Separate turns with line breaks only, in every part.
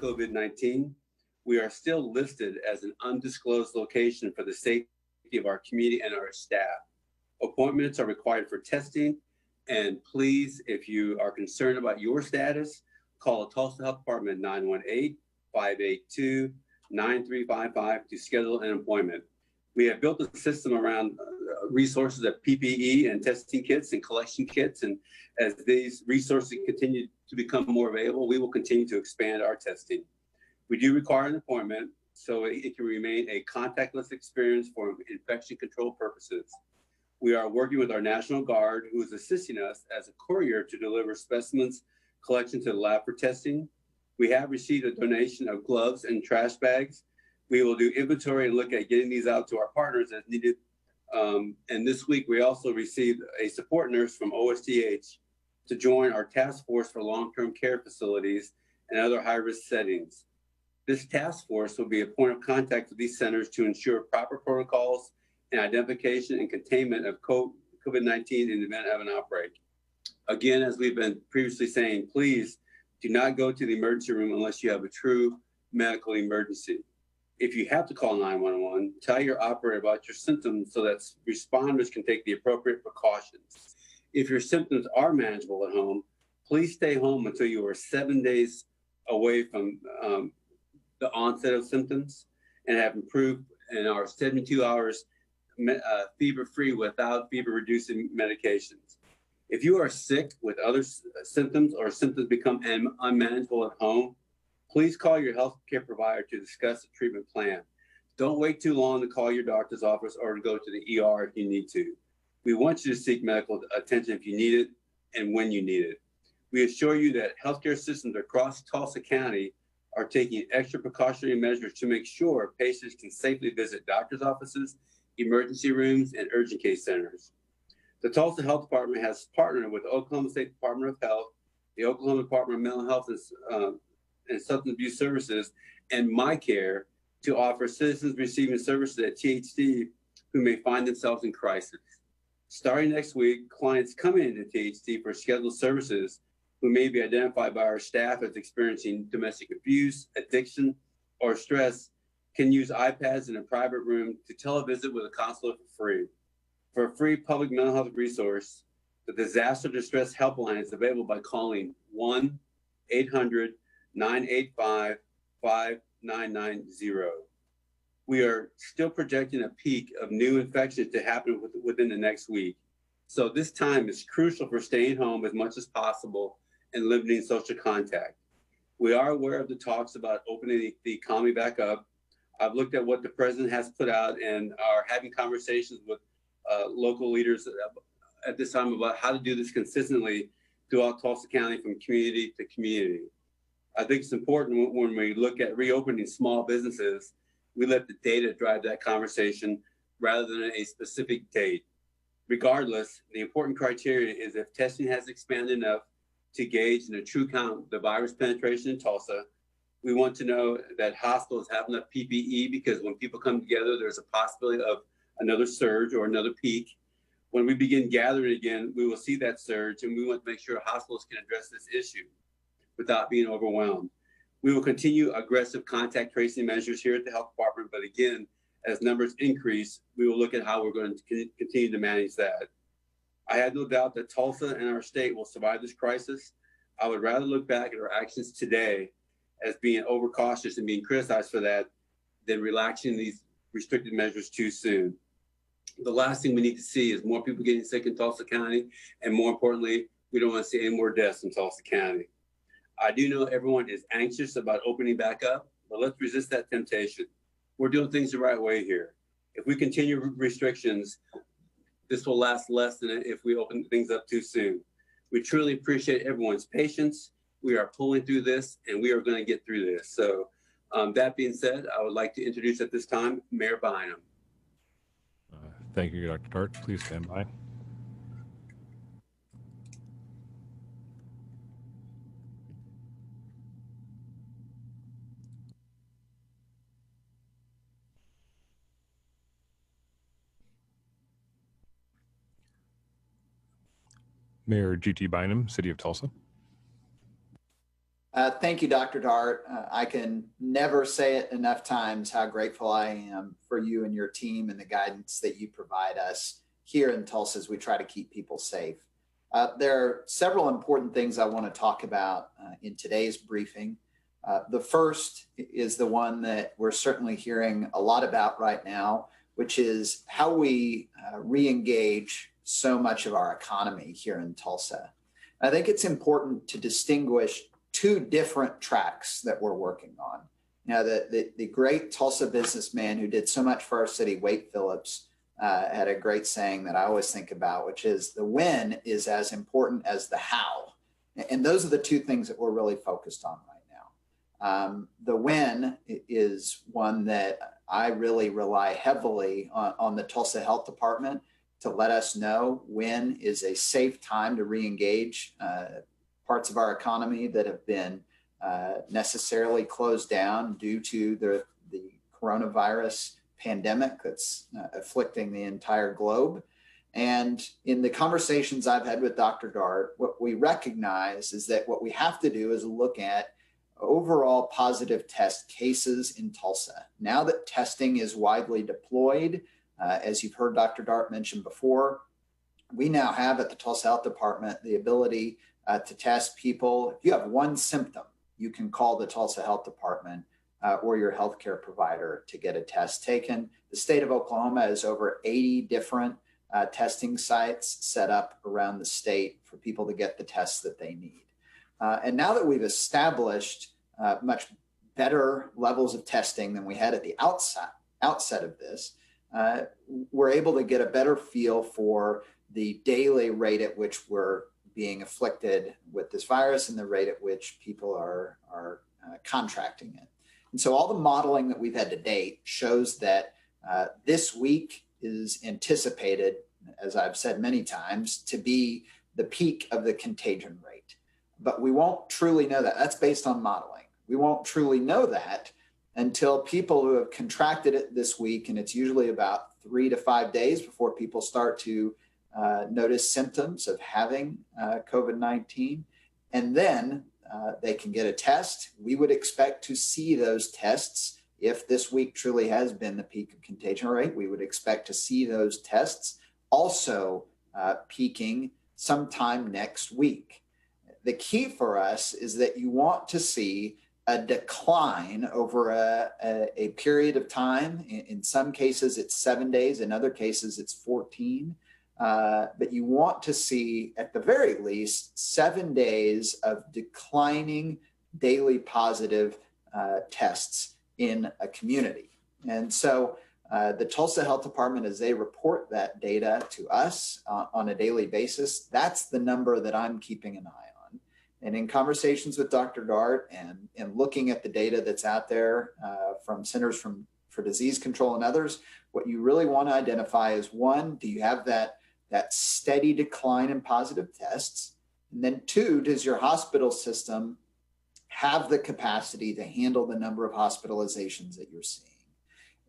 COVID-19, we are still listed as an undisclosed location for the safety of our community and our staff. Appointments are required for testing, and please, if you are concerned about your status, call the Tulsa Health Department 918-582-9355 to schedule an appointment. We have built a system around resources of PPE and testing kits and collection kits, and as these resources continue to become more available, we will continue to expand our testing. We do require an appointment so it can remain a contactless experience for infection control purposes. We are working with our National Guard, who is assisting us as a courier to deliver specimens collection to the lab for testing. We have received a donation of gloves and trash bags. We will do inventory and look at getting these out to our partners as needed. And this week, we also received a support nurse from OSTH to join our task force for long-term care facilities and other high-risk settings. This task force will be a point of contact with these centers to ensure proper protocols and identification and containment of COVID-19 in the event of an outbreak. Again, as we've been previously saying, please do not go to the emergency room unless you have a true medical emergency. If you have to call 911, tell your operator about your symptoms so that responders can take the appropriate precautions. If your symptoms are manageable at home, please stay home until you are 7 days away from the onset of symptoms and have improved and are 72 hours fever-free without fever-reducing medications. If you are sick with other symptoms or symptoms become unmanageable at home, please call your healthcare provider to discuss a treatment plan. Don't wait too long to call your doctor's office or to go to the ER if you need to. We want you to seek medical attention if you need it and when you need it. We assure you that healthcare systems across Tulsa County are taking extra precautionary measures to make sure patients can safely visit doctor's offices, emergency rooms, and urgent care centers. The Tulsa Health Department has partnered with the Oklahoma State Department of Health, the Oklahoma Department of Mental Health and Substance Abuse Services, and MyCare to offer citizens receiving services at THD who may find themselves in crisis. Starting next week, clients coming into THD for scheduled services who may be identified by our staff as experiencing domestic abuse, addiction, or stress can use iPads in a private room to televisit with a counselor for free. For a free public mental health resource, the Disaster Distress Helpline is available by calling 1-800-985-5990. We are still projecting a peak of new infections to happen within the next week. So this time is crucial for staying home as much as possible and limiting social contact. We are aware of the talks about opening the economy back up. I've looked at what the president has put out and are having conversations with local leaders at this time about how to do this consistently throughout Tulsa County from community to community. I think it's important when we look at reopening small businesses, we let the data drive that conversation rather than a specific date. Regardless, the important criteria is if testing has expanded enough to gauge in a true count the virus penetration in Tulsa. We want to know that hospitals have enough PPE because when people come together, there's a possibility of another surge or another peak. When we begin gathering again, we will see that surge, and we want to make sure hospitals can address this issue without being overwhelmed. We will continue aggressive contact tracing measures here at the health department, but again, as numbers increase, we will look at how we're going to continue to manage that. I have no doubt that Tulsa and our state will survive this crisis. I would rather look back at our actions today as being overcautious and being criticized for that than relaxing these restricted measures too soon. The last thing we need to see is more people getting sick in Tulsa County, and more importantly, we don't want to see any more deaths in Tulsa County. I do know everyone is anxious about opening back up, but let's resist that temptation. We're doing things the right way here. If we continue restrictions, this will last less than if we open things up too soon. We truly appreciate everyone's patience. We are pulling through this, and we are going to get through this. So that being said, I would like to introduce at this time Mayor Bynum.
Thank you, Dr. Tart. Please stand by. Mayor G.T. Bynum, City of Tulsa.
Thank you, Dr. Dart. I can never say it enough times how grateful I am for you and your team and the guidance that you provide us here in Tulsa as we try to keep people safe. There are several important things I want to talk about in today's briefing. The first is the one that we're certainly hearing a lot about right now, which is how we re-engage so much of our economy here in Tulsa. I think it's important to distinguish two different tracks that we're working on. Now, the great Tulsa businessman who did so much for our city, Wade Phillips, had a great saying that I always think about, which is the when is as important as the how. And those are the two things that we're really focused on right now. The when is one that I really rely heavily on the Tulsa Health Department to let us know when is a safe time to re-engage parts of our economy that have been necessarily closed down due to the coronavirus pandemic that's afflicting the entire globe. And in the conversations I've had with Dr. Dart, what we recognize is that what we have to do is look at overall positive test cases in Tulsa. Now that testing is widely deployed, as you've heard Dr. Dart mention before, we now have at the Tulsa Health Department the ability to test people. If you have one symptom, you can call the Tulsa Health Department or your healthcare provider to get a test taken. The state of Oklahoma has over 80 different testing sites set up around the state for people to get the tests that they need. And now that we've established much better levels of testing than we had at the outset of this, we're able to get a better feel for the daily rate at which we're being afflicted with this virus and the rate at which people are contracting it. And so all the modeling that we've had to date shows that this week is anticipated, as I've said many times, to be the peak of the contagion rate. But we won't truly know that. That's based on modeling. We won't truly know that until people who have contracted it this week, and it's usually about 3 to 5 days before people start to notice symptoms of having COVID-19, and then they can get a test. We would expect to see those tests. If this week truly has been the peak of contagion rate, we would expect to see those tests also peaking sometime next week. The key for us is that you want to see a decline over a period of time. In some cases, it's 7 days. In other cases, it's 14. But you want to see, at the very least, 7 days of declining daily positive tests in a community. And so the Tulsa Health Department, as they report that data to us on a daily basis, that's the number that I'm keeping an eye on. And in conversations with Dr. Dart and looking at the data that's out there from Centers for Disease Control and others, what you really want to identify is, one, do you have that steady decline in positive tests? And then two, does your hospital system have the capacity to handle the number of hospitalizations that you're seeing?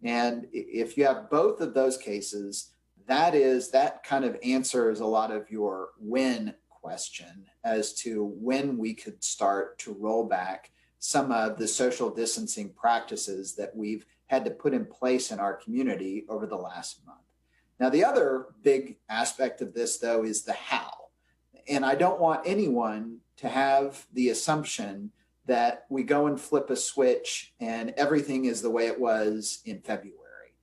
And if you have both of those cases, that kind of answers a lot of your when question as to when we could start to roll back some of the social distancing practices that we've had to put in place in our community over the last month. Now, the other big aspect of this, though, is the how. And I don't want anyone to have the assumption that we go and flip a switch and everything is the way it was in February.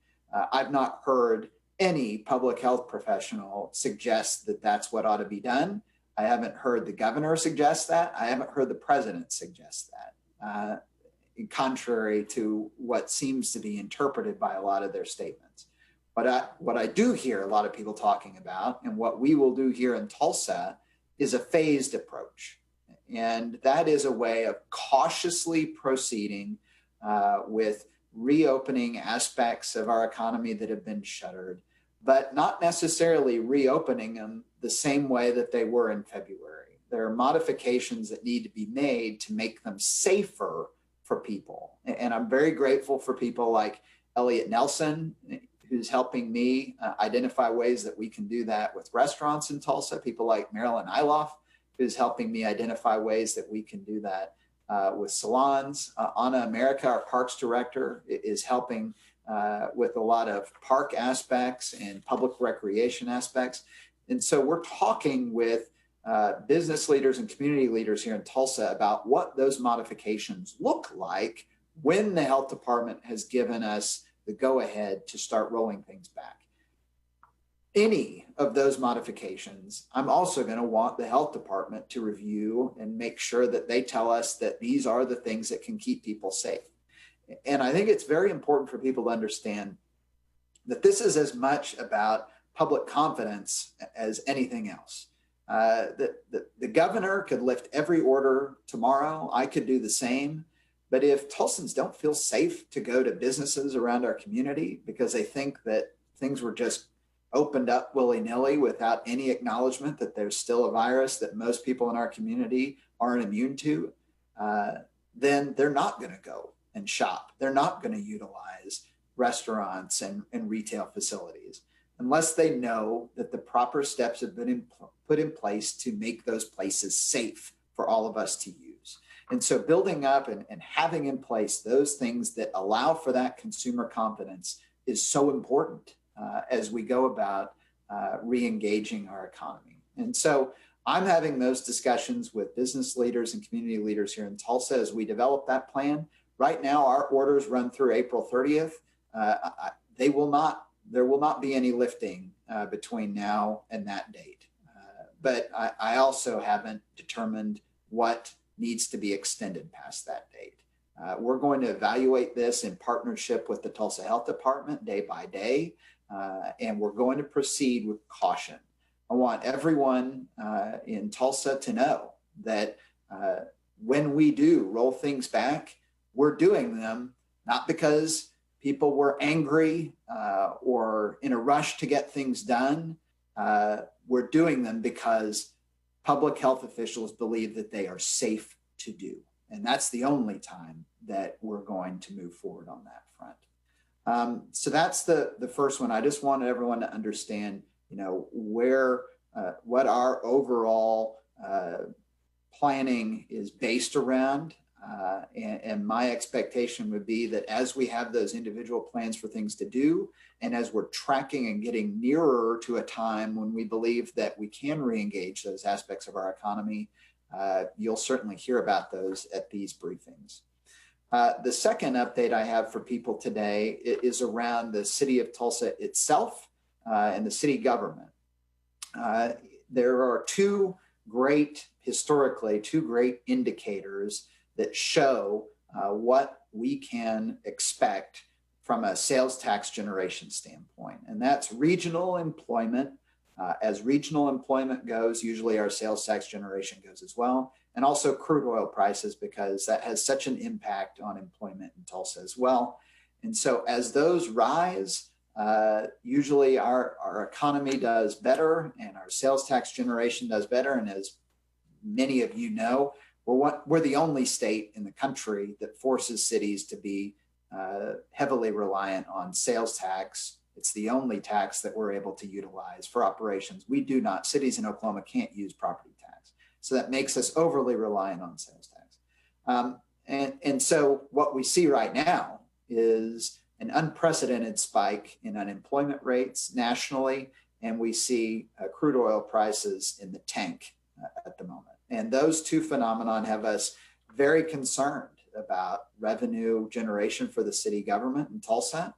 I've not heard any public health professional suggest that that's what ought to be done. I haven't heard the governor suggest that. I haven't heard the president suggest that, contrary to what seems to be interpreted by a lot of their statements. But what I do hear a lot of people talking about, and what we will do here in Tulsa, is a phased approach. And that is a way of cautiously proceeding with reopening aspects of our economy that have been shuttered, but not necessarily reopening them the same way that they were in February. There are modifications that need to be made to make them safer for people. And I'm very grateful for people like Elliot Nelson, who's helping me identify ways that we can do that with restaurants in Tulsa, people like Marilyn Iloff, who's helping me identify ways that we can do that with salons. Anna America, our parks director, is helping with a lot of park aspects and public recreation aspects. And so we're talking with business leaders and community leaders here in Tulsa about what those modifications look like when the health department has given us the go-ahead to start rolling things back. Any of those modifications, I'm also going to want the health department to review and make sure that they tell us that these are the things that can keep people safe. And I think it's very important for people to understand that this is as much about public confidence as anything else. The governor could lift every order tomorrow. I could do the same. But if Tulsans don't feel safe to go to businesses around our community because they think that things were just opened up willy-nilly without any acknowledgement that there's still a virus that most people in our community aren't immune to, then they're not going to go and shop. They're not going to utilize restaurants and retail facilities unless they know that the proper steps have been put in place to make those places safe for all of us to use. And so building up and having in place those things that allow for that consumer confidence is so important as we go about re-engaging our economy. And so I'm having those discussions with business leaders and community leaders here in Tulsa as we develop that plan. Right now, our orders run through April 30th. There will not be any lifting between now and that date. But I also haven't determined what needs to be extended past that date. We're going to evaluate this in partnership with the Tulsa Health Department day by day, and we're going to proceed with caution. I want everyone in Tulsa to know that when we do roll things back, we're doing them not because people were angry or in a rush to get things done. We're doing them because public health officials believe that they are safe to do. And that's the only time that we're going to move forward on that front. So that's the first one. I just wanted everyone to understand, what our overall planning is based around. And my expectation would be that as we have those individual plans for things to do, and as we're tracking and getting nearer to a time when we believe that we can re-engage those aspects of our economy, you'll certainly hear about those at these briefings. The second update I have for people today is around the city of Tulsa itself and the city government. There are two great indicators that show what we can expect from a sales tax generation standpoint. And that's regional employment. As regional employment goes, usually our sales tax generation goes as well. And also crude oil prices, because that has such an impact on employment in Tulsa as well. And so as those rise, usually our economy does better and our sales tax generation does better. And as many of you know, we're the only state in the country that forces cities to be heavily reliant on sales tax. It's the only tax that we're able to utilize for operations. Cities in Oklahoma can't use property tax. So that makes us overly reliant on sales tax. And so what we see right now is an unprecedented spike in unemployment rates nationally, and we see crude oil prices in the tank at the moment. And those two phenomenon have us very concerned about revenue generation for the city government in Tulsa.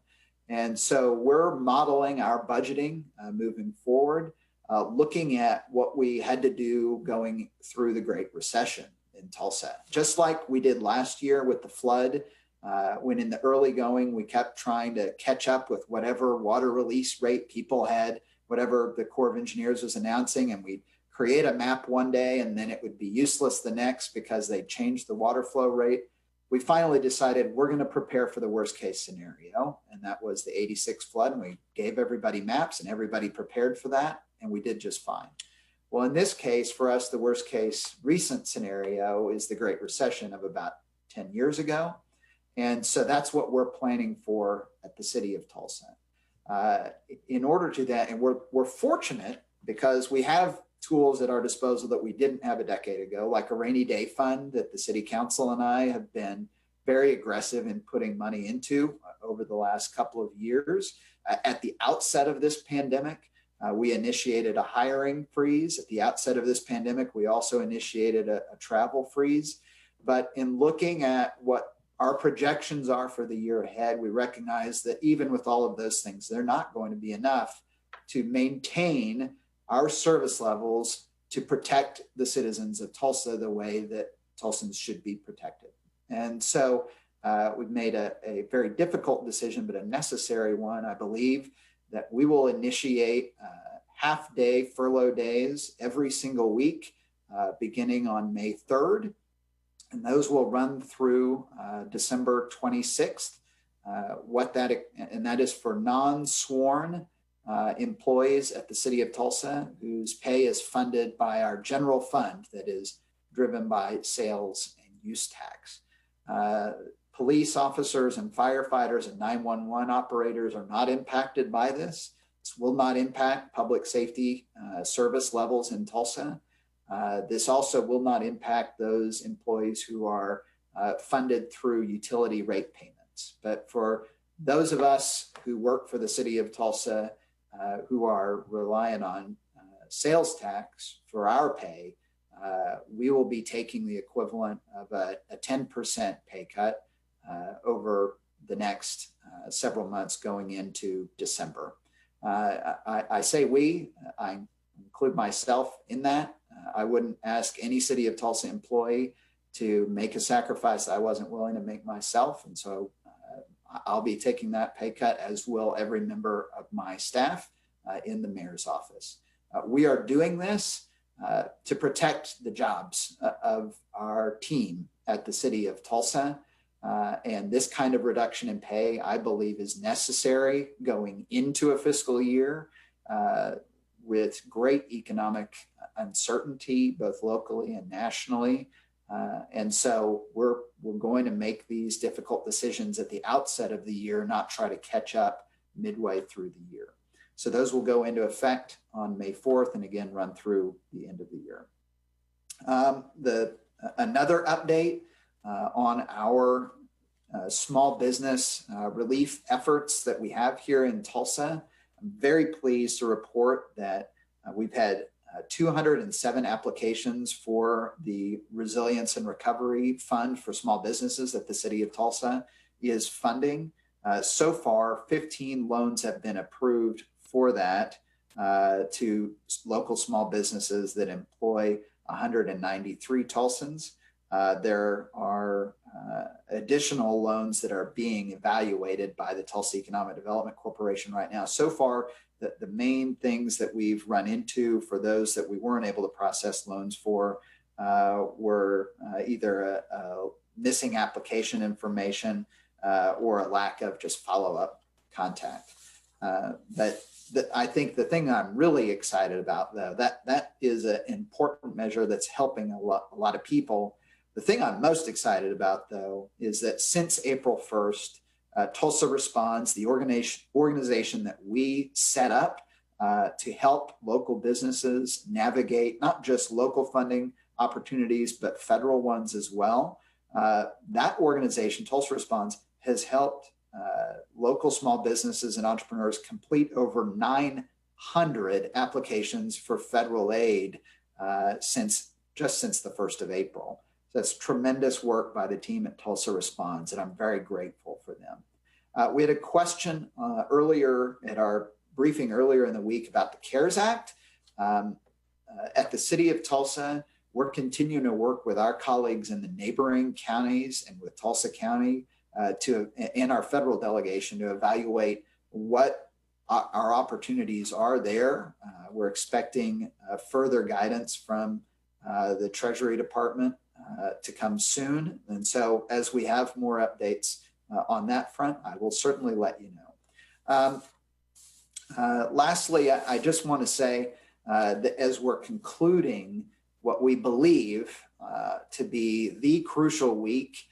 And so we're modeling our budgeting moving forward, looking at what we had to do going through the Great Recession in Tulsa. Just like we did last year with the flood, when in the early going, we kept trying to catch up with whatever water release rate people had, whatever the Corps of Engineers was announcing, and we'd create a map one day and then it would be useless the next because they changed the water flow rate. We finally decided we're going to prepare for the worst case scenario. And that was the 86 flood. And we gave everybody maps and everybody prepared for that. And we did just fine. Well, in this case, for us, the worst case recent scenario is the Great Recession of about 10 years ago. And so that's what we're planning for at the city of Tulsa. In order to that, and we're fortunate because we have tools at our disposal that we didn't have a decade ago, like a rainy day fund that the city council and I have been very aggressive in putting money into over the last couple of years. At the outset of this pandemic, we initiated a hiring freeze. At the outset of this pandemic, we also initiated a travel freeze. But in looking at what our projections are for the year ahead, we recognize that even with all of those things, they're not going to be enough to maintain our service levels to protect the citizens of Tulsa the way that Tulsans should be protected. And so we've made a very difficult decision, but a necessary one, I believe, that we will initiate half-day furlough days every single week, beginning on May 3rd. And those will run through December 26th. That is for non-sworn employees at the city of Tulsa whose pay is funded by our general fund that is driven by sales and use tax. Police officers and firefighters and 911 operators are not impacted by this. This will not impact public safety service levels in Tulsa. This also will not impact those employees who are funded through utility rate payments. But for those of us who work for the city of Tulsa, who are reliant on sales tax for our pay, we will be taking the equivalent of a 10% pay cut over the next several months going into December. I say we, I include myself in that. I wouldn't ask any city of Tulsa employee to make a sacrifice I wasn't willing to make myself. And so I'll be taking that pay cut, as will every member of my staff in the mayor's office. We are doing this to protect the jobs of our team at the city of Tulsa. And this kind of reduction in pay, I believe, is necessary going into a fiscal year with great economic uncertainty, both locally and nationally. And so we're going to make these difficult decisions at the outset of the year, not try to catch up midway through the year. So those will go into effect on May 4th and again run through the end of the year. Another update on our small business relief efforts that we have here in Tulsa. I'm very pleased to report that we've had 207 applications for the Resilience and Recovery Fund for small businesses that the city of Tulsa is funding. So far, 15 loans have been approved for that to local small businesses that employ 193 Tulsans. There are additional loans that are being evaluated by the Tulsa Economic Development Corporation right now. So far, the main things that we've run into for those that we weren't able to process loans for were either a missing application information or a lack of just follow-up contact. But I think the thing I'm really excited about, though, that is an important measure that's helping a lot of people. The thing I'm most excited about, though, is that since April 1st, Tulsa Responds, the organization that we set up to help local businesses navigate not just local funding opportunities, but federal ones as well. That organization, Tulsa Responds, has helped local small businesses and entrepreneurs complete over 900 applications for federal aid since the 1st of April. That's tremendous work by the team at Tulsa Responds, and I'm very grateful for them. We had a question earlier at our briefing earlier in the week about the CARES Act. At the city of Tulsa, we're continuing to work with our colleagues in the neighboring counties and with Tulsa County in our federal delegation to evaluate what our opportunities are there. We're expecting further guidance from the Treasury Department to come soon. And so as we have more updates on that front, I will certainly let you know. Lastly, I just want to say that as we're concluding what we believe to be the crucial week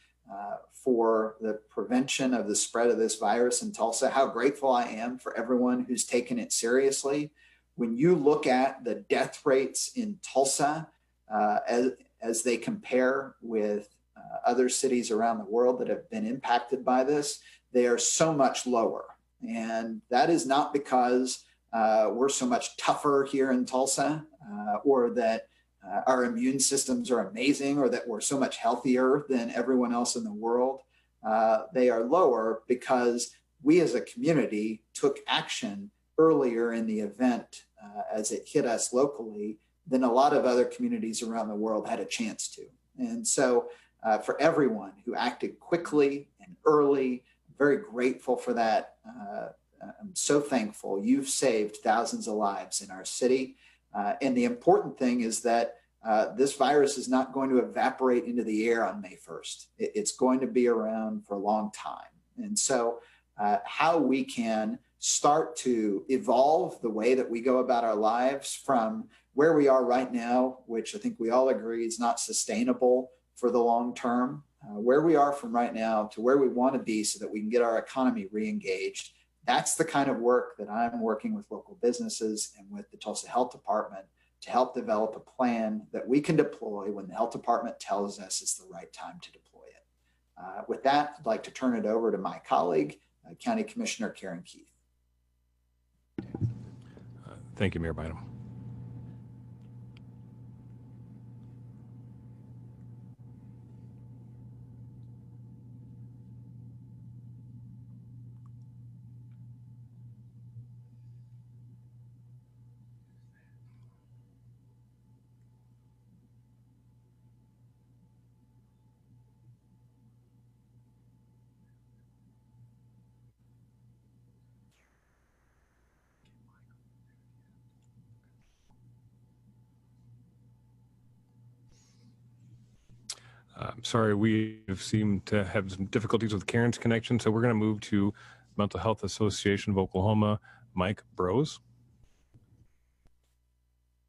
for the prevention of the spread of this virus in Tulsa, how grateful I am for everyone who's taken it seriously, when you look at the death rates in Tulsa as they compare with other cities around the world that have been impacted by this, they are so much lower. And that is not because we're so much tougher here in Tulsa or that our immune systems are amazing or that we're so much healthier than everyone else in the world. They are lower because we as a community took action earlier in the event as it hit us locally than a lot of other communities around the world had a chance to. And so for everyone who acted quickly and early, very grateful for that. I'm so thankful. You've saved thousands of lives in our city. And the important thing is that this virus is not going to evaporate into the air on May 1st. It's going to be around for a long time. And so how we can start to evolve the way that we go about our lives from where we are right now, which I think we all agree is not sustainable for the long term, where we are from right now to where we want to be so that we can get our economy re-engaged. That's the kind of work that I'm working with local businesses and with the Tulsa Health Department to help develop a plan that we can deploy when the health department tells us it's the right time to deploy it. With that, I'd like to turn it over to my colleague, County Commissioner Karen Keith.
Thank you, Mayor Bynum. I'm sorry, we have seemed to have some difficulties with Karen's connection, so we're going to move to Mental Health Association of Oklahoma, Mike Brose.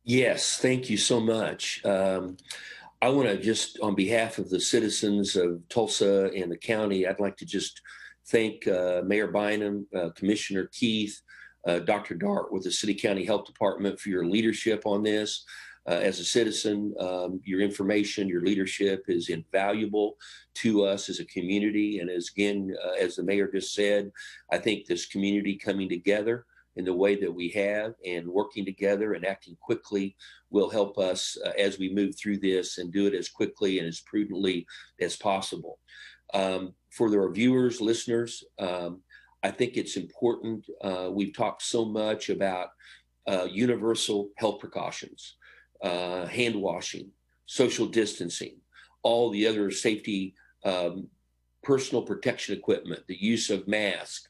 Yes, thank you so much. I want to just, on behalf of the citizens of Tulsa and the county, I'd like to just thank Mayor Bynum, Commissioner Keith, Dr. Dart with the City County Health Department for your leadership on this. As a citizen, your information, your leadership is invaluable to us as a community. And as the mayor just said, I think this community coming together in the way that we have and working together and acting quickly will help us as we move through this and do it as quickly and as prudently as possible. For the viewers, listeners, I think it's important. We've talked so much about universal health precautions. Hand washing, social distancing, all the other safety, personal protection equipment, the use of masks.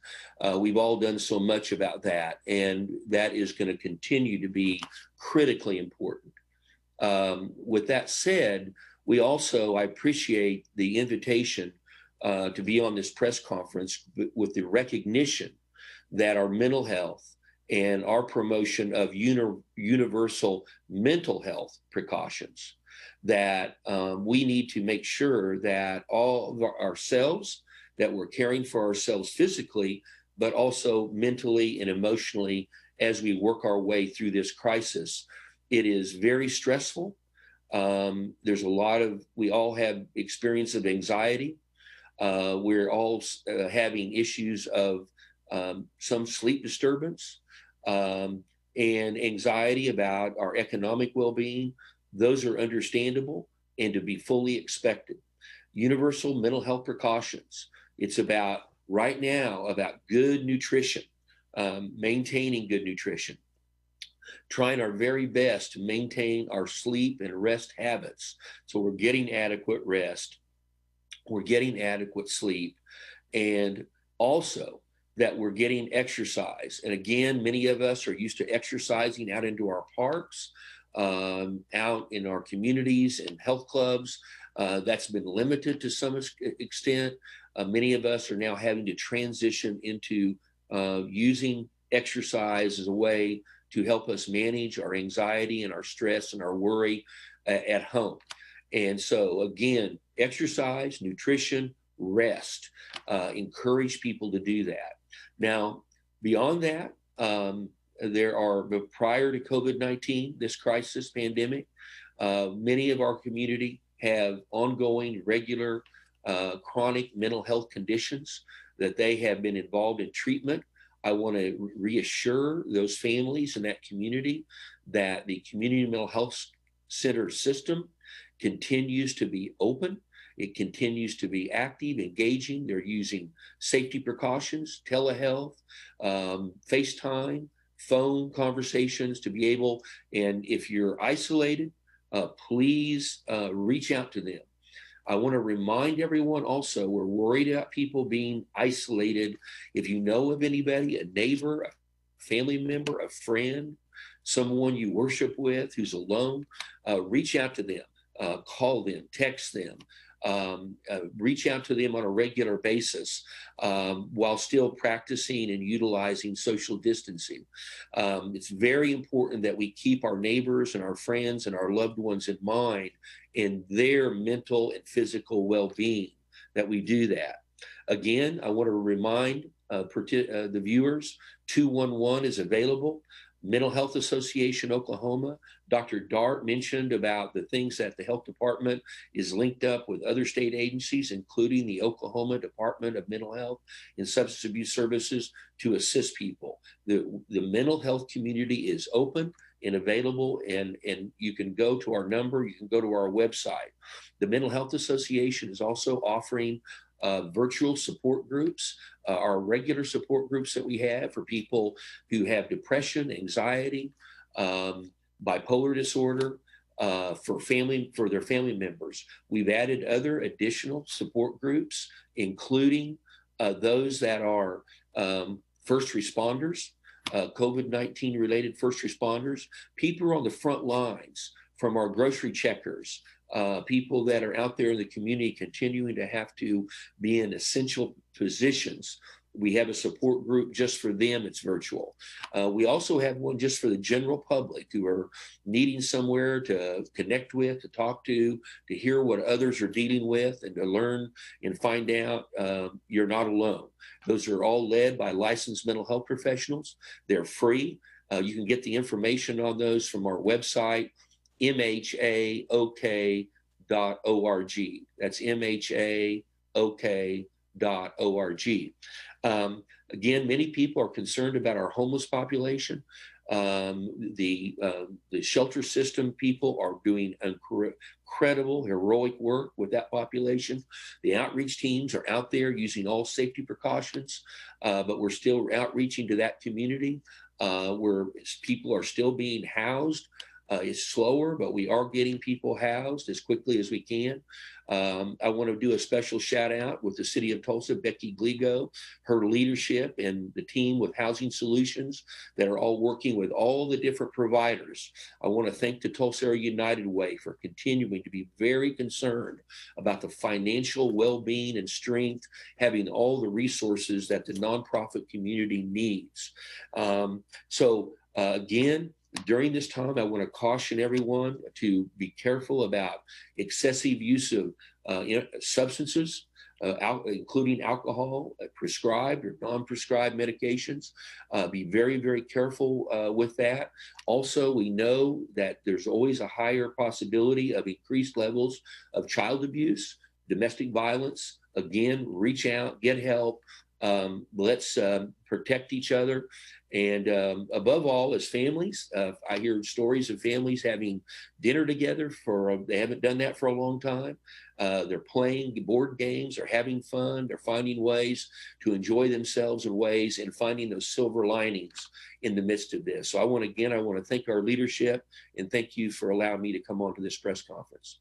We've all done so much about that, and that is going to continue to be critically important. With that said, I appreciate the invitation to be on this press conference with the recognition that our mental health and our promotion of universal mental health precautions, that we need to make sure that all of ourselves, that we're caring for ourselves physically, but also mentally and emotionally as we work our way through this crisis. It is very stressful. We all have experience of anxiety. We're all having issues of some sleep disturbance, and anxiety about our economic well-being. Those are understandable and to be fully expected. Universal mental health precautions. It's about right now about good nutrition, maintaining good nutrition, trying our very best to maintain our sleep and rest habits. So we're getting adequate rest, we're getting adequate sleep, and also that we're getting exercise. And again, many of us are used to exercising out into our parks, out in our communities and health clubs. That's been limited to some extent. Many of us are now having to transition into using exercise as a way to help us manage our anxiety and our stress and our worry at home. And so again, exercise, nutrition, rest, encourage people to do that. Now, beyond that, but prior to COVID-19, this crisis pandemic, many of our community have ongoing, regular, chronic mental health conditions that they have been involved in treatment. I want to reassure those families in that community that the community mental health center system continues to be open. It continues to be active, engaging. They're using safety precautions, telehealth, FaceTime, phone conversations to be able, and if you're isolated, please reach out to them. I want to remind everyone also, we're worried about people being isolated. If you know of anybody, a neighbor, a family member, a friend, someone you worship with who's alone, reach out to them, call them, text them, reach out to them on a regular basis while still practicing and utilizing social distancing. It's very important that we keep our neighbors and our friends and our loved ones in mind in their mental and physical well-being, that we do that. Again, I want to remind the viewers, 211 is available. Mental Health Association Oklahoma. Dr. Dart mentioned about the things that the health department is linked up with other state agencies, including the Oklahoma Department of Mental Health and Substance Abuse Services, to assist people. The mental health community is open and available, and you can go to our number, you can go to our website. The Mental Health Association is also offering virtual support groups, our regular support groups that we have for people who have depression, anxiety, bipolar disorder, for their family members. We've added other additional support groups, including those that are first responders, COVID-19 related first responders, people on the front lines, from our grocery checkers, people that are out there in the community continuing to have to be in essential positions. We have a support group just for them. It's virtual. We also have one just for the general public who are needing somewhere to connect with, to talk to hear what others are dealing with, and to learn and find out you're not alone. Those are all led by licensed mental health professionals. They're free. You can get the information on those from our website, mhaok.org. That's mhaok.org. Again, many people are concerned about our homeless population. The shelter system people are doing incredible, heroic work with that population. The outreach teams are out there using all safety precautions, but we're still outreaching to that community where people are still being housed. It's slower, but we are getting people housed as quickly as we can. I want to do a special shout out with the city of Tulsa, Becky Gligo, her leadership, and the team with Housing Solutions that are all working with all the different providers. I want to thank the Tulsa Area United Way for continuing to be very concerned about the financial well-being and strength, having all the resources that the nonprofit community needs. Again, during this time, I want to caution everyone to be careful about excessive use of substances, including alcohol, prescribed or non-prescribed medications. Be very, very careful with that. Also, we know that there's always a higher possibility of increased levels of child abuse, domestic violence. Again, reach out, get help. Let's protect each other. And above all, as families, I hear stories of families having dinner together they haven't done that for a long time. They're playing board games, they're having fun, they're finding ways to enjoy themselves in ways and finding those silver linings in the midst of this. So I want to thank our leadership and thank you for allowing me to come on to this press conference.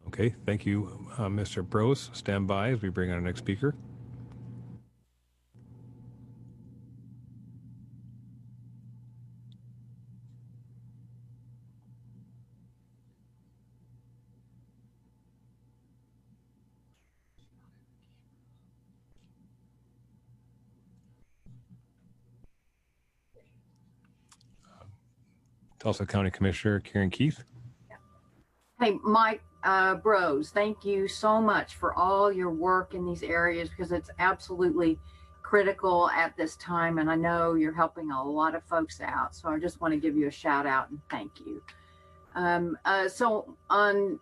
Okay, thank you, Mr. Brose. Stand by as we bring on our next speaker. Tulsa County Commissioner Karen Keith.
Hey, Mike Brose, thank you so much for all your work in these areas, because it's absolutely critical at this time, and I know you're helping a lot of folks out. So I just want to give you a shout out and thank you. So on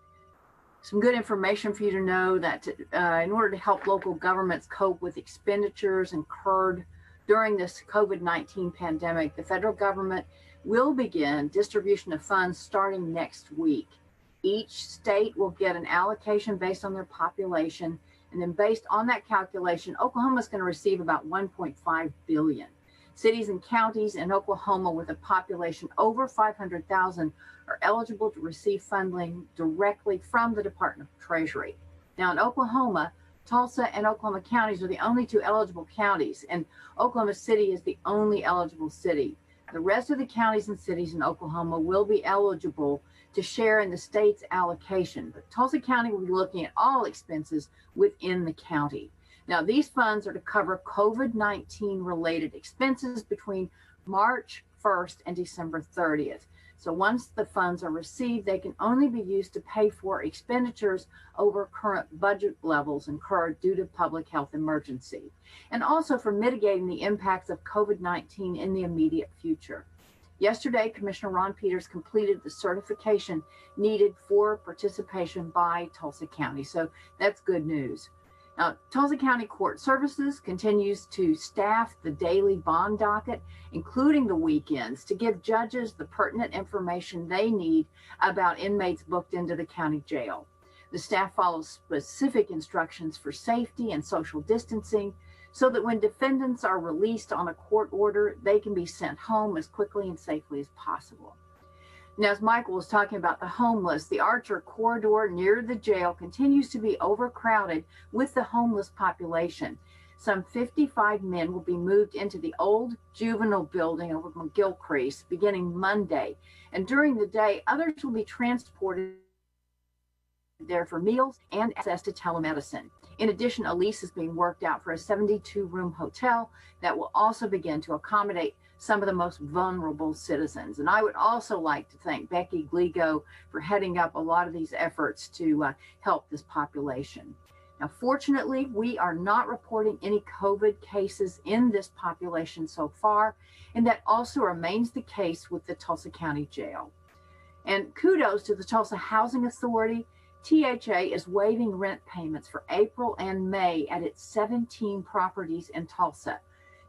some good information for you to know that in order to help local governments cope with expenditures incurred during this COVID-19 pandemic, the federal government will begin distribution of funds starting next week. Each state will get an allocation based on their population, and then based on that calculation, Oklahoma is going to receive about $1.5 billion. Cities and counties in Oklahoma with a population over 500,000 are eligible to receive funding directly from the Department of Treasury. Now in Oklahoma, Tulsa and Oklahoma counties are the only two eligible counties, and Oklahoma City is the only eligible city. The rest of the counties and cities in Oklahoma will be eligible to share in the state's allocation, but Tulsa County will be looking at all expenses within the county. Now, these funds are to cover COVID-19 related expenses between March 1st and December 30th. So once the funds are received, they can only be used to pay for expenditures over current budget levels incurred due to public health emergency, and also for mitigating the impacts of COVID-19 in the immediate future. Yesterday, Commissioner Ron Peters completed the certification needed for participation by Tulsa County. So that's good news. Now, Tulsa County Court Services continues to staff the daily bond docket, including the weekends, to give judges the pertinent information they need about inmates booked into the county jail. The staff follows specific instructions for safety and social distancing, so that when defendants are released on a court order, they can be sent home as quickly and safely as possible. Now, as Michael was talking about the homeless, the Archer corridor near the jail continues to be overcrowded with the homeless population. Some 55 men will be moved into the old juvenile building over McGilcrease beginning Monday. And during the day, others will be transported there for meals and access to telemedicine. In addition, a lease is being worked out for a 72-room hotel that will also begin to accommodate some of the most vulnerable citizens. And I would also like to thank Becky Gligo for heading up a lot of these efforts to help this population. Now, fortunately, we are not reporting any COVID cases in this population so far, and that also remains the case with the Tulsa County Jail. And kudos to the Tulsa Housing Authority. THA is waiving rent payments for April and May at its 17 properties in Tulsa.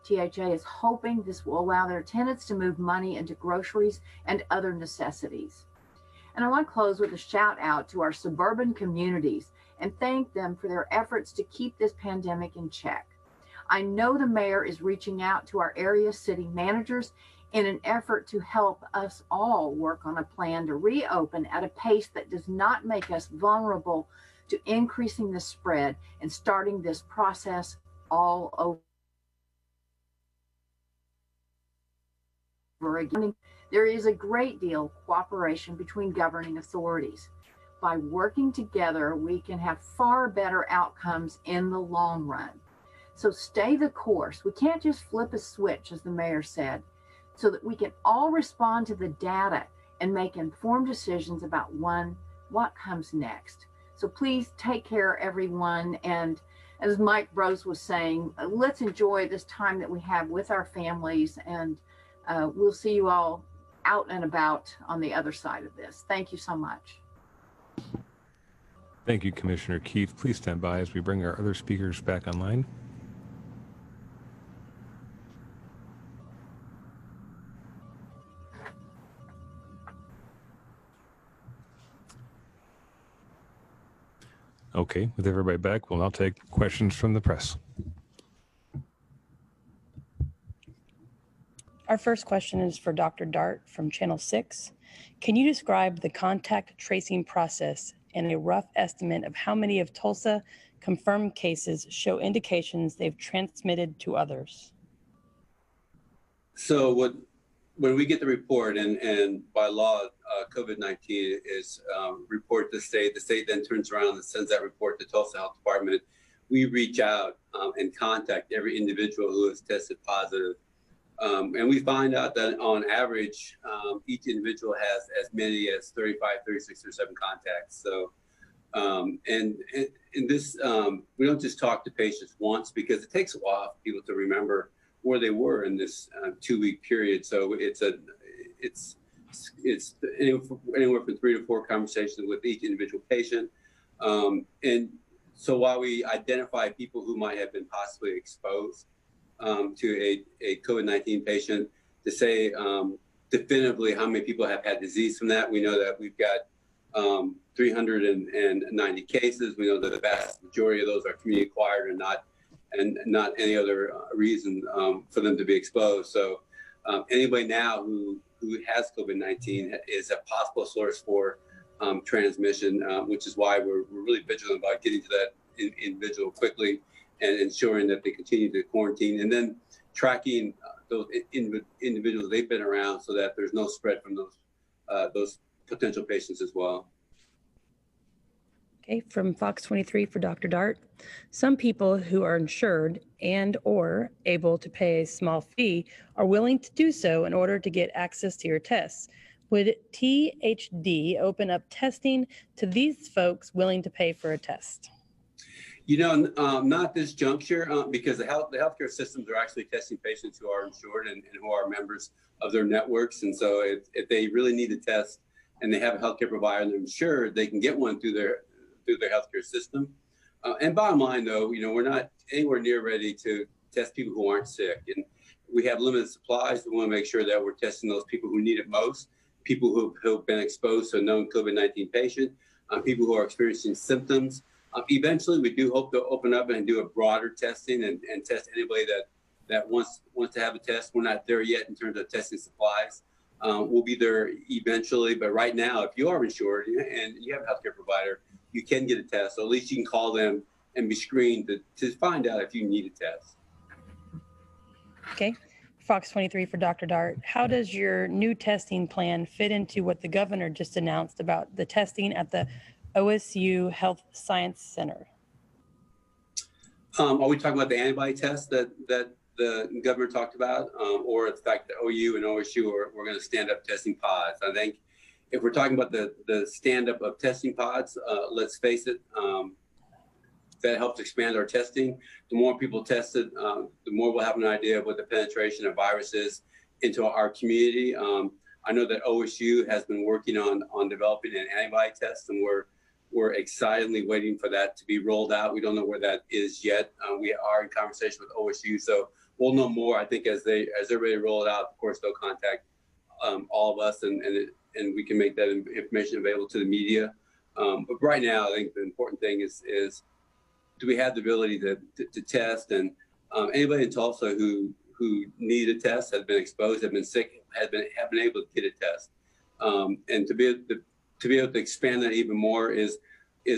THA is hoping this will allow their tenants to move money into groceries and other necessities. And I want to close with a shout out to our suburban communities and thank them for their efforts to keep this pandemic in check. I know the mayor is reaching out to our area city managers in an effort to help us all work on a plan to reopen at a pace that does not make us vulnerable to increasing the spread and starting this process all over again. There is a great deal of cooperation between governing authorities. By working together, we can have far better outcomes in the long run. So stay the course. We can't just flip a switch, as the mayor said, so that we can all respond to the data and make informed decisions about what comes next. So please take care, everyone. And as Mike Brose was saying, let's enjoy this time that we have with our families, and we'll see you all out and about on the other side of this. Thank you so much.
Thank you, Commissioner Keith. Please stand by as we bring our other speakers back online. Okay, with everybody back, we'll now take questions from the press.
Our first question is for Dr. Dart from Channel 6. Can you describe the contact tracing process and a rough estimate of how many of Tulsa confirmed cases show indications they've transmitted to others?
So when we get the report, and by law, COVID-19 is report to the state then turns around and sends that report to Tulsa Health Department. We reach out and contact every individual who has tested positive. And we find out that on average, each individual has as many as 35, 36, or 7 contacts. So And in this, we don't just talk to patients once because it takes a while for people to remember where they were in this 2-week period. So it's anywhere from 3 to 4 conversations with each individual patient. And so while we identify people who might have been possibly exposed to a COVID-19 patient, to say definitively how many people have had disease from that, we know that we've got 390 cases. We know that the vast majority of those are community acquired and not any other reason for them to be exposed. So anybody now who has COVID-19 is a possible source for transmission, which is why we're really vigilant about getting to that individual quickly and ensuring that they continue to quarantine, and then tracking those individuals they've been around so that there's no spread from those potential patients as well.
Okay, from Fox 23 for Dr. Dart. Some people who are insured and or able to pay a small fee are willing to do so in order to get access to your tests. Would THD open up testing to these folks willing to pay for a test?
Not this juncture, because the healthcare systems are actually testing patients who are insured and who are members of their networks. And so if they really need a test and they have a healthcare provider and they're insured, they can get one through their healthcare system. And bottom line, though, we're not anywhere near ready to test people who aren't sick. And we have limited supplies. We want to make sure that we're testing those people who need it most, people who've been exposed to a known COVID-19 patient, people who are experiencing symptoms. Eventually, we do hope to open up and do a broader testing and test anybody that wants to have a test. We're not there yet in terms of testing supplies. We'll be there eventually, but right now, if you are insured and you have a healthcare provider, you can get a test. So at least you can call them and be screened to find out if you need a test.
Okay. Fox 23 for Dr. Dart. How does your new testing plan fit into what the governor just announced about the testing at the OSU Health Science Center?
Are we talking about the antibody test that the governor talked about, or the fact that OU and OSU we're going to stand up testing pods? I think if we're talking about the stand up of testing pods, let's face it, that helps expand our testing. The more people tested, the more we'll have an idea of what the penetration of virus is into our community. I know that OSU has been working on developing an antibody test, and we're excitedly waiting for that to be rolled out. We don't know where that is yet. We are in conversation with OSU, so we'll know more. I think as they're ready to roll it out, of course, they'll contact all of us, and we can make that information available to the media. But right now, I think the important thing is do we have the ability to test? And anybody in Tulsa who need a test, has been exposed, have been sick, have been able to get a test, and to be able to expand that even more is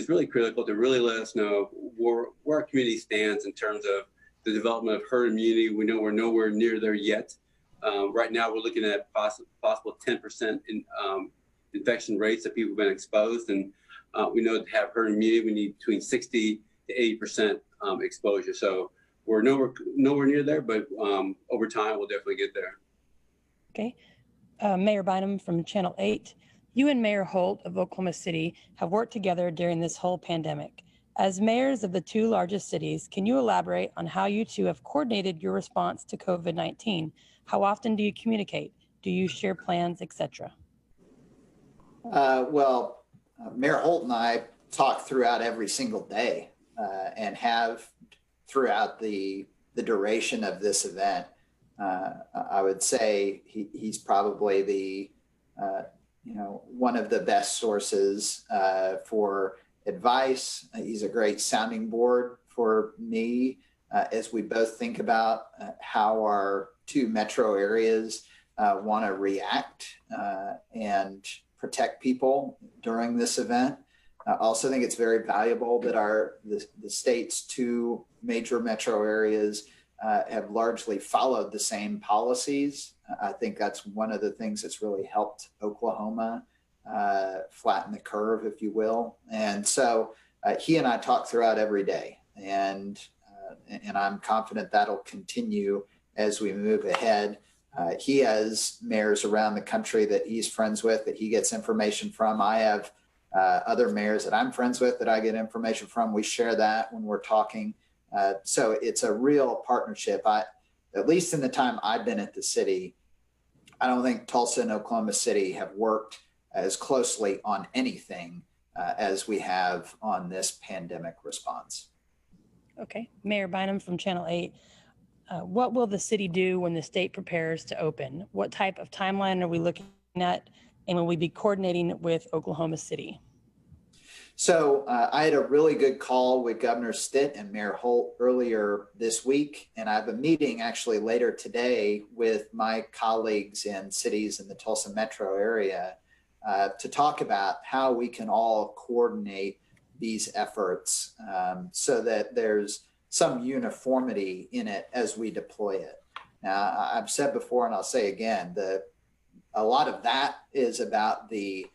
really critical to really let us know where our community stands in terms of the development of herd immunity. We know we're nowhere near there yet. Right now, we're looking at possible 10% infection rates of people who've been exposed, and we know to have herd immunity, we need between 60 to 80% exposure. So we're nowhere near there, but over time, we'll definitely get there.
Okay. Mayor Bynum from Channel 8. You and Mayor Holt of Oklahoma City have worked together during this whole pandemic. As mayors of the two largest cities, can you elaborate on how you two have coordinated your response to COVID-19? How often do you communicate? Do you share plans, etc.?
Mayor Holt and I talk throughout every single day and have throughout the duration of this event. I would say he's probably one of the best sources for advice. He's a great sounding board for me as we both think about how our two metro areas want to react and protect people during this event. I also think it's very valuable that the state's two major metro areas have largely followed the same policies. I think that's one of the things that's really helped Oklahoma flatten the curve, if you will. And so he and I talk throughout every day, and I'm confident that'll continue as we move ahead. He has mayors around the country that he's friends with, that he gets information from. I have other mayors that I'm friends with that I get information from. We share that when we're talking. So it's a real partnership. At least in the time I've been at the city, I don't think Tulsa and Oklahoma City have worked as closely on anything as we have on this pandemic response.
Okay. Mayor Bynum from Channel 8. What will the city do when the state prepares to open? What type of timeline are we looking at? And will we be coordinating with Oklahoma City?
So I had a really good call with Governor Stitt and Mayor Holt earlier this week, and I have a meeting actually later today with my colleagues in cities in the Tulsa metro area to talk about how we can all coordinate these efforts so that there's some uniformity in it as we deploy it. Now, I've said before, and I'll say again, a lot of that is about the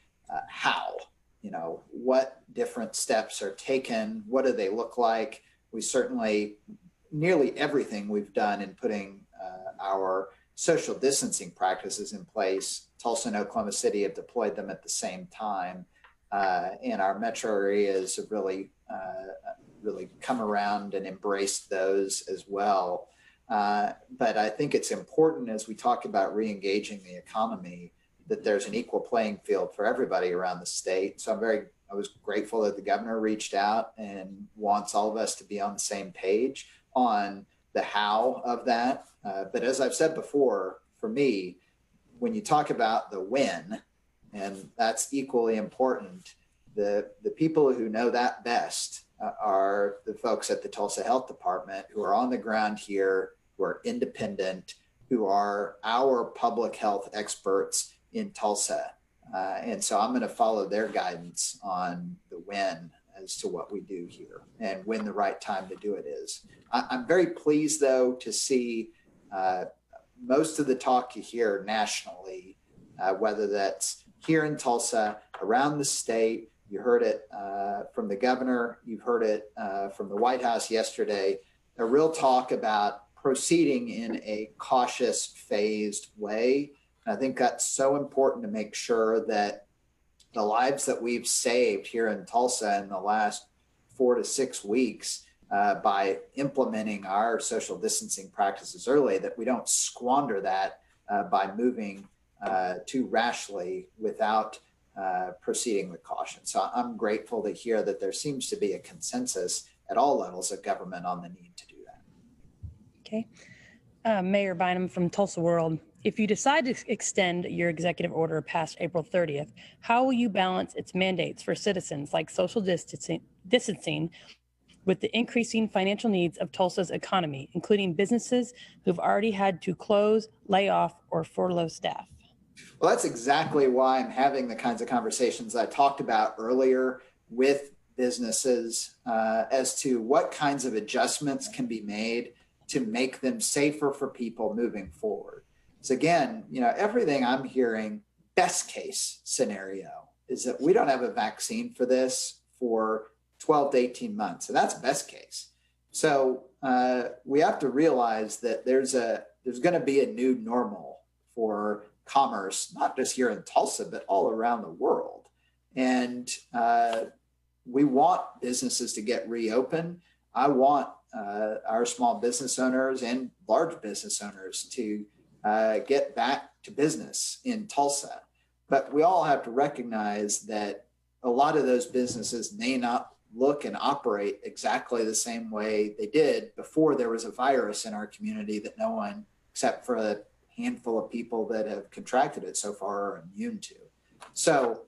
how. What different steps are taken? What do they look like? We certainly, nearly everything we've done in putting our social distancing practices in place, Tulsa and Oklahoma City have deployed them at the same time. And our metro areas have really come around and embraced those as well. But I think it's important as we talk about re-engaging the economy that there's an equal playing field for everybody around the state. So I was grateful that the governor reached out and wants all of us to be on the same page on the how of that. But as I've said before, for me, when you talk about the when, and that's equally important, the people who know that best are the folks at the Tulsa Health Department who are on the ground here, who are independent, who are our public health experts in Tulsa. And so I'm going to follow their guidance on the when as to what we do here and when the right time to do it is. I'm very pleased, though, to see most of the talk you hear nationally, whether that's here in Tulsa, around the state. You heard it from the governor. You've heard it from the White House yesterday. A real talk about proceeding in a cautious, phased way. I think that's so important to make sure that the lives that we've saved here in Tulsa in the last 4 to 6 weeks by implementing our social distancing practices early, that we don't squander that by moving too rashly without proceeding with caution. So I'm grateful to hear that there seems to be a consensus at all levels of government on the need to do that.
Okay. Mayor Bynum from Tulsa World. If you decide to extend your executive order past April 30th, how will you balance its mandates for citizens like social distancing with the increasing financial needs of Tulsa's economy, including businesses who've already had to close, lay off, or furlough staff?
Well, that's exactly why I'm having the kinds of conversations I talked about earlier with businesses as to what kinds of adjustments can be made to make them safer for people moving forward. So again, everything I'm hearing, best case scenario is that we don't have a vaccine for this for 12 to 18 months. And that's best case. So we have to realize that there's going to be a new normal for commerce, not just here in Tulsa, but all around the world. And we want businesses to get reopened. I want our small business owners and large business owners to get back to business in Tulsa. But we all have to recognize that a lot of those businesses may not look and operate exactly the same way they did before there was a virus in our community that no one, except for a handful of people that have contracted it so far, are immune to. So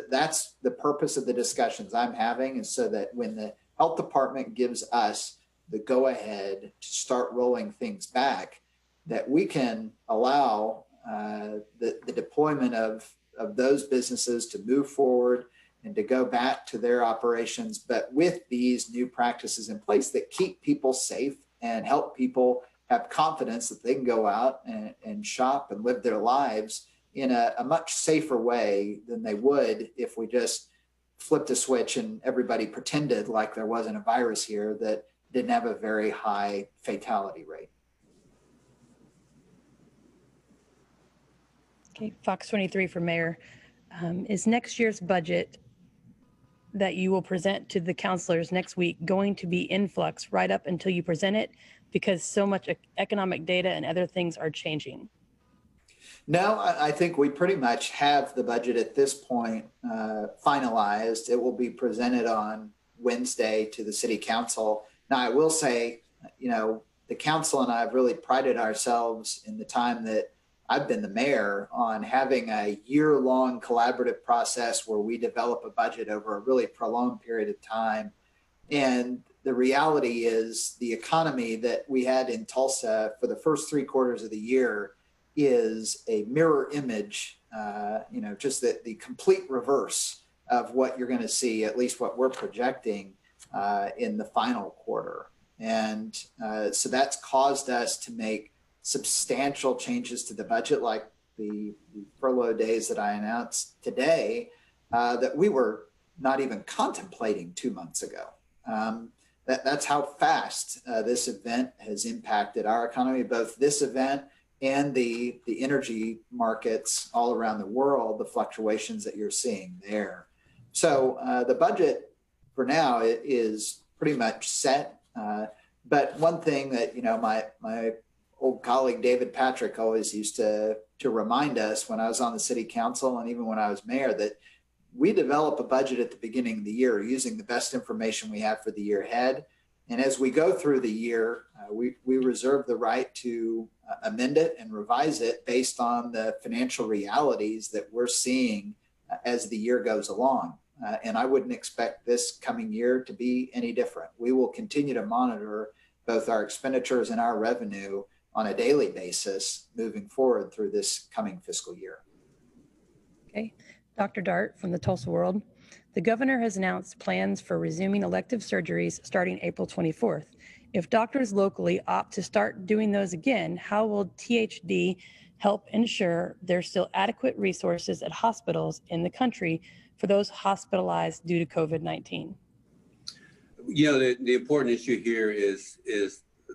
that's the purpose of the discussions I'm having, is so that when the health department gives us the go-ahead to start rolling things back, that we can allow the deployment of those businesses to move forward and to go back to their operations, but with these new practices in place that keep people safe and help people have confidence that they can go out and shop and live their lives in a much safer way than they would if we just flipped a switch and everybody pretended like there wasn't a virus here that didn't have a very high fatality rate.
Okay, Fox 23 for Mayor. Is next year's budget that you will present to the counselors next week going to be in flux right up until you present it because so much economic data and other things are changing?
No, I think we pretty much have the budget at this point finalized. It will be presented on Wednesday to the city council. Now, I will say, the council and I have really prided ourselves in the time that I've been the mayor on having a year-long collaborative process where we develop a budget over a really prolonged period of time. And the reality is the economy that we had in Tulsa for the first 3 quarters of the year is a mirror image, just the complete reverse of what you're going to see, at least what we're projecting in the final quarter. And so that's caused us to make substantial changes to the budget, like the furlough days that I announced today, that we were not even contemplating 2 months ago. That's how fast this event has impacted our economy, both this event and the energy markets all around the world, the fluctuations that you're seeing there. So the budget for now is pretty much set. But one thing that, my old colleague David Patrick always used to remind us when I was on the city council and even when I was mayor, that we develop a budget at the beginning of the year using the best information we have for the year ahead. And as we go through the year, we reserve the right to amend it and revise it based on the financial realities that we're seeing as the year goes along. And I wouldn't expect this coming year to be any different. We will continue to monitor both our expenditures and our revenue on a daily basis moving forward through this coming fiscal year.
Okay. Dr. Dart from the Tulsa World. The governor has announced plans for resuming elective surgeries starting April 24th. If doctors locally opt to start doing those again, how will THD help ensure there's still adequate resources at hospitals in the country for those hospitalized due to COVID-19?
The important issue here is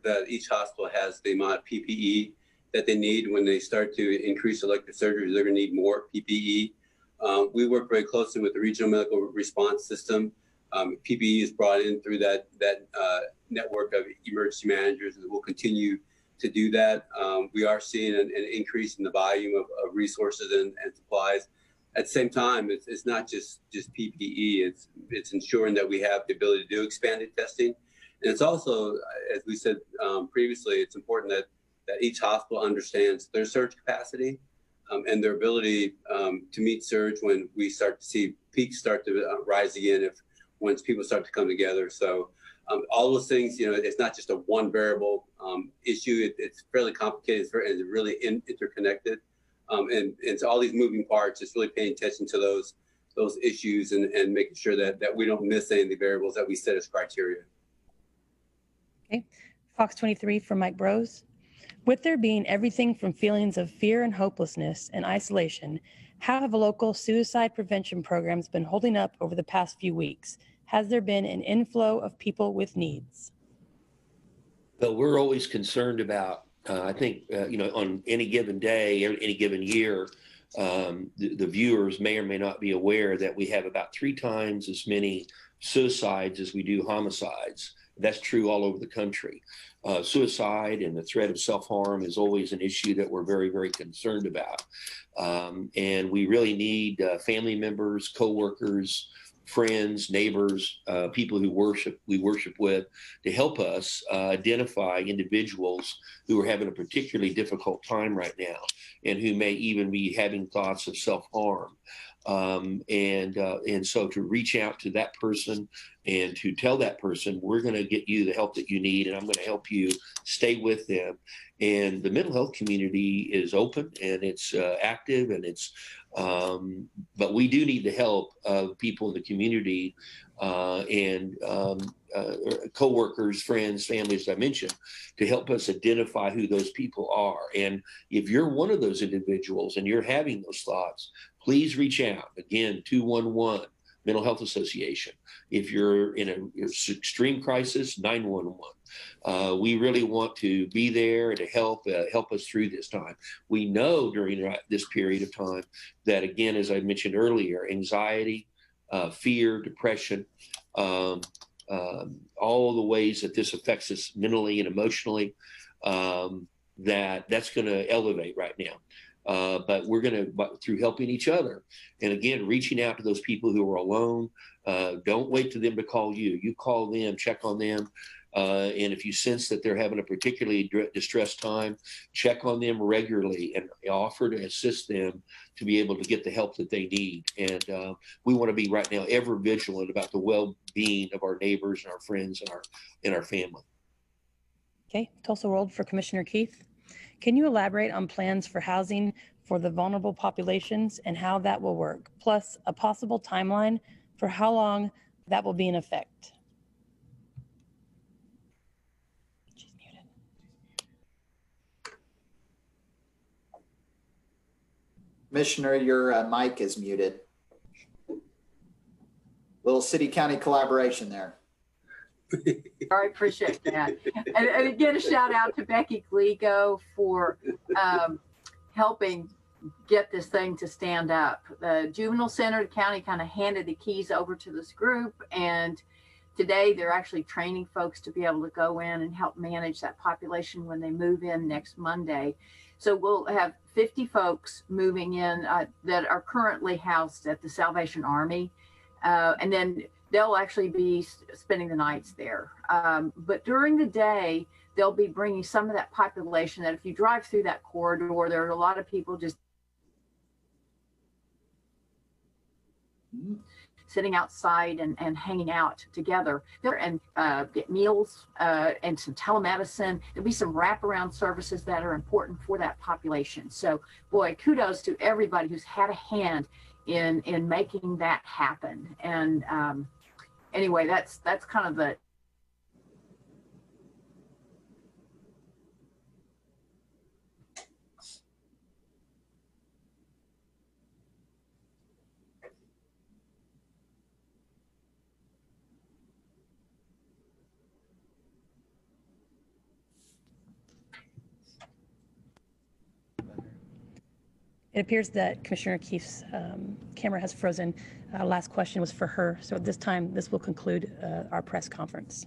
that each hospital has the amount of PPE that they need. When they start to increase elective surgeries, they're going to need more PPE. We work very closely with the regional medical response system. PPE is brought in through that network of emergency managers, and we'll continue to do that. We are seeing an increase in the volume of resources and supplies. At the same time, it's not just PPE. It's ensuring that we have the ability to do expanded testing. And it's also, as we said previously, it's important that each hospital understands their surge capacity and their ability to meet surge when we start to see peaks start to rise again once people start to come together. So all those things, it's not just a one variable issue. It's fairly complicated. It's really interconnected. And so all these moving parts, it's really paying attention to those issues and making sure that we don't miss any of the variables that we set as criteria.
Okay. Fox 23 from Mike Bros. With there being everything from feelings of fear and hopelessness and isolation, how have local suicide prevention programs been holding up over the past few weeks? Has there been an inflow of people with needs?
Well, we're always concerned about, I think, on any given day, any given year, the viewers may or may not be aware that we have about 3 times as many suicides as we do homicides. That's true all over the country. Suicide and the threat of self-harm is always an issue that we're very, very concerned about. And we really need family members, coworkers, friends, neighbors, people who we worship with, to help us identify individuals who are having a particularly difficult time right now and who may even be having thoughts of self-harm. And so to reach out to that person and to tell that person, we're going to get you the help that you need, and I'm going to help you stay with them. And the mental health community is open and it's active, and it's but we do need the help of people in the community and coworkers, friends, families, as I mentioned, to help us identify who those people are. And if you're one of those individuals and you're having those thoughts, please reach out. Again, 211 Mental Health Association. If you're in an extreme crisis, 911. We really want to be there to help us through this time. We know during this period of time that, again, as I mentioned earlier, anxiety, fear, depression, all the ways that this affects us mentally and emotionally, that's going to elevate right now. But we're going to, through helping each other, and again, reaching out to those people who are alone. Don't wait for them to call you. You call them, check on them. And if you sense that they're having a particularly distressed time, check on them regularly and offer to assist them to be able to get the help that they need. And we want to be right now ever vigilant about the well-being of our neighbors and our friends and our family.
Okay, Tulsa World for Commissioner Keith. Can you elaborate on plans for housing for the vulnerable populations and how that will work, plus a possible timeline for how long that will be in effect? She's muted.
Commissioner, your mic is muted. Little city-county collaboration there.
I appreciate that. And again, a shout out to Becky Gligo for helping get this thing to stand up. The Juvenile Center, the county kind of handed the keys over to this group, and today they're actually training folks to be able to go in and help manage that population when they move in next Monday. So we'll have 50 folks moving in that are currently housed at the Salvation Army. And then they'll actually be spending the nights there. But during the day, they'll be bringing some of that population that if you drive through that corridor, there are a lot of people just sitting outside and hanging out together there and get meals and some telemedicine. There'll be some wraparound services that are important for that population. So boy, kudos to everybody who's had a hand in making that happen. And anyway, that's kind of the
It appears that Commissioner Keith's camera has frozen. Last question was for her. So at this time, this will conclude our press conference.